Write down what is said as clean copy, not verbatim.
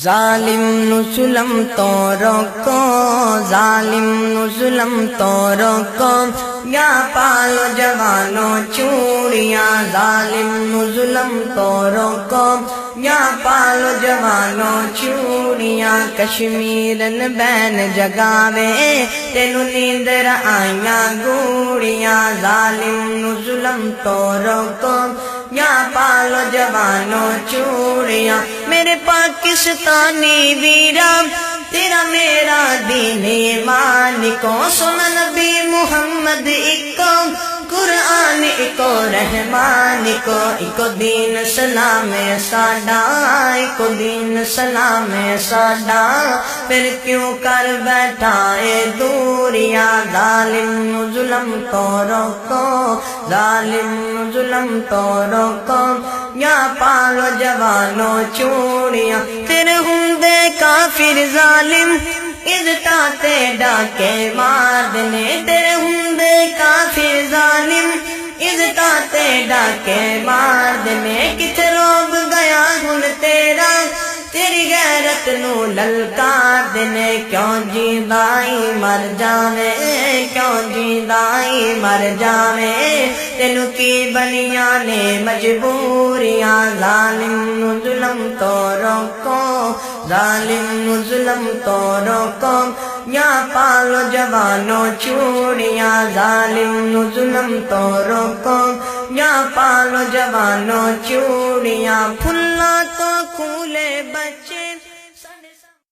ظالم نو ظلم تو روکو، ظالم نو ظلم تو روکو، یا پالو جوانوں چوڑیاں، ظالم نو ظلم تو روکو، یا پالو جوانوں چوڑیاں، کشمیرن بین جگاوے تینو نیندر آئیاں گوڑیاں، ظالم نو ظلم تو روکو، یا پالو جوانوں چوڑیاں، میرے پاکستانی ویرا تیرا میرا دین ایمان کو، سن نبی محمد اکو، قرآن اکو، رحمان کو، اکو دین سلام ساڈا، اکو دین سلام ساڈا، پھر کیوں کر بیٹھا اے دوریاں، ظالم نو ظلم تو روکو، ظالم نو ظلم تو روکو، یا پالو جوانوں چوڑیاں، تیرے ہوندے کافر ظالم عزتاں تے ڈاکے مار دینے، تیرے ہوندے کافر ظالم عزتاں تے ڈاکے مار دینے، کتھے روب گیا ہن تیرا تیری غیرت نو للکار دینے، کیوں جیندائی مر جاوے، کیوں جیندائی مر جاوے، تینو کی بنیاں نے مجبوریاں، ظالم نو ظلم تو روکو، ظالم نو ظلم تو روکو، یا پالو جوانوں چوڑیاں، ظالم نو ظلم تو روکو، یا پالو جوانوں چوڑیاں، پھلا تو کھولے بچے